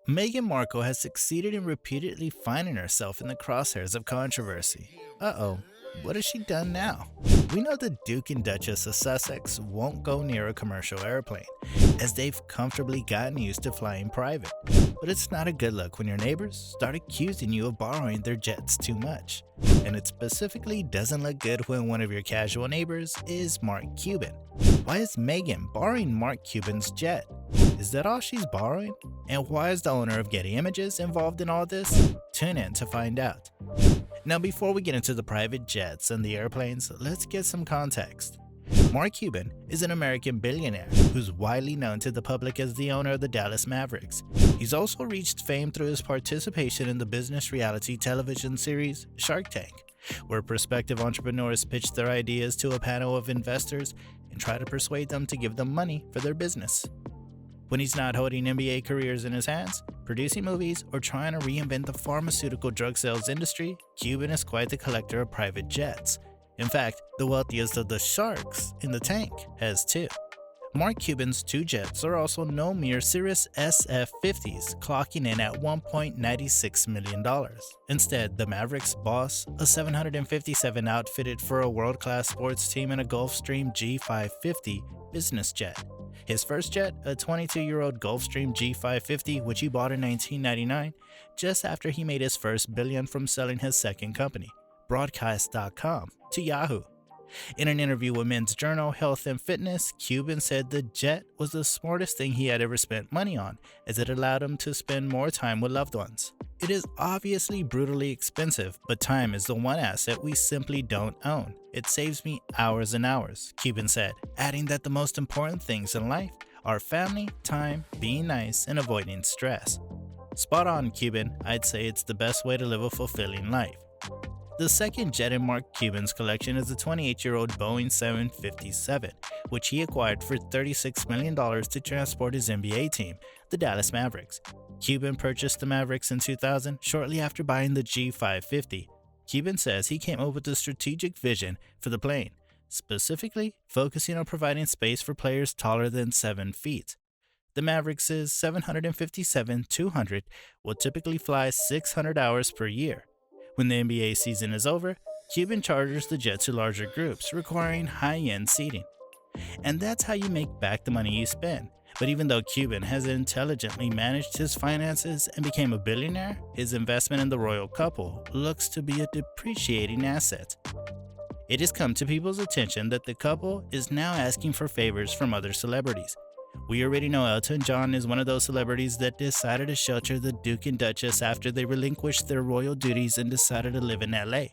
Meghan Markle has succeeded in repeatedly finding herself in the crosshairs of controversy. Uh-oh, what has she done now? We know the Duke and Duchess of Sussex won't go near a commercial airplane, as they've comfortably gotten used to flying private. But it's not a good look when your neighbors start accusing you of borrowing their jets too much. And it specifically doesn't look good when one of your casual neighbors is Mark Cuban. Why is Meghan borrowing Mark Cuban's jet? Is that all she's borrowing? And why is the owner of Getty Images involved in all this? Tune in to find out. Now, before we get into the private jets and the airplanes, let's get some context. Mark Cuban is an American billionaire who's widely known to the public as the owner of the Dallas Mavericks. He's also reached fame through his participation in the business reality television series Shark Tank, where prospective entrepreneurs pitch their ideas to a panel of investors and try to persuade them to give them money for their business. When he's not holding NBA careers in his hands, producing movies, or trying to reinvent the pharmaceutical drug sales industry, Cuban is quite the collector of private jets. In fact, the wealthiest of the sharks in the tank has two. Mark Cuban's two jets are also no mere Cirrus SF-50s, clocking in at $1.96 million. Instead, the Mavericks boss, a 757 outfitted for a world-class sports team in a Gulfstream G550 business jet. His first jet, a 22-year-old Gulfstream G550, which he bought in 1999, just after he made his first billion from selling his second company, Broadcast.com, to Yahoo. In an interview with Men's Journal Health and Fitness, Cuban said the jet was the smartest thing he had ever spent money on, as it allowed him to spend more time with loved ones. It is obviously brutally expensive, but time is the one asset we simply don't own. It saves me hours and hours, Cuban said, adding that the most important things in life are family, time, being nice, and avoiding stress. Spot on, Cuban. I'd say it's the best way to live a fulfilling life. The second jet in Mark Cuban's collection is a 28-year-old Boeing 757, which he acquired for $36 million to transport his NBA team, the Dallas Mavericks. Cuban purchased the Mavericks in 2000, shortly after buying the G550. Cuban says he came up with a strategic vision for the plane, specifically focusing on providing space for players taller than 7 feet. The Mavericks' 757-200 will typically fly 600 hours per year. When the NBA season is over, Cuban charters the jet to larger groups, requiring high-end seating. And that's how you make back the money you spend. But even though Cuban has intelligently managed his finances and became a billionaire, his investment in the royal couple looks to be a depreciating asset. It has come to people's attention that the couple is now asking for favors from other celebrities. We already know Elton John is one of those celebrities that decided to shelter the Duke and Duchess after they relinquished their royal duties and decided to live in LA.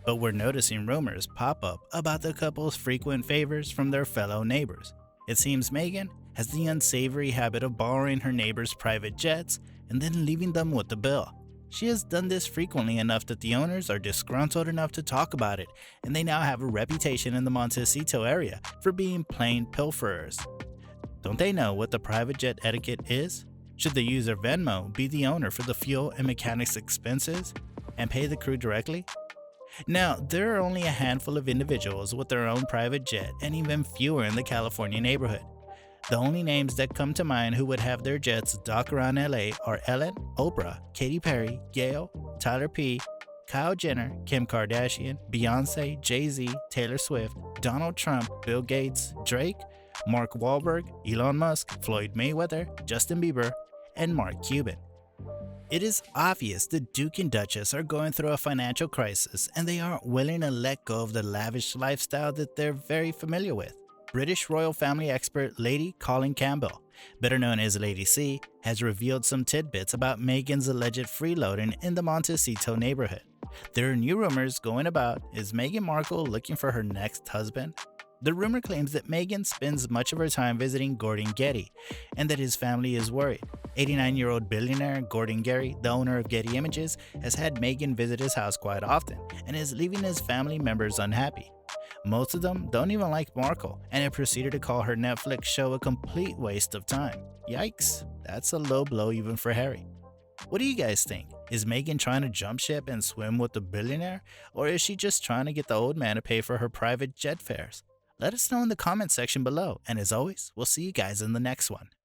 But we're noticing rumors pop up about the couple's frequent favors from their fellow neighbors. It seems Meghan has the unsavory habit of borrowing her neighbors' private jets and then leaving them with the bill. She has done this frequently enough that the owners are disgruntled enough to talk about it, and they now have a reputation in the Montecito area for being plain pilferers. Don't they know what the private jet etiquette is? Should the user Venmo be the owner for the fuel and mechanics expenses and pay the crew directly? Now, there are only a handful of individuals with their own private jet and even fewer in the California neighborhood. The only names that come to mind who would have their jets dock around LA are Ellen, Oprah, Katy Perry, Gayle, Tyler P., Kyle Jenner, Kim Kardashian, Beyonce, Jay-Z, Taylor Swift, Donald Trump, Bill Gates, Drake, Mark Wahlberg, Elon Musk, Floyd Mayweather, Justin Bieber, and Mark Cuban. It is obvious the Duke and Duchess are going through a financial crisis, and they aren't willing to let go of the lavish lifestyle that they're very familiar with. British royal family expert Lady Colin Campbell, better known as Lady C, has revealed some tidbits about Meghan's alleged freeloading in the Montecito neighborhood. There are new rumors going about, is Meghan Markle looking for her next husband? The rumor claims that Meghan spends much of her time visiting Gordon Getty, and that his family is worried. 89-year-old billionaire Gordon Getty, the owner of Getty Images, has had Meghan visit his house quite often, and is leaving his family members unhappy. Most of them don't even like Markle, and have proceeded to call her Netflix show a complete waste of time. Yikes, that's a low blow even for Harry. What do you guys think? Is Meghan trying to jump ship and swim with the billionaire, or is she just trying to get the old man to pay for her private jet fares? Let us know in the comment section below, and as always, we'll see you guys in the next one.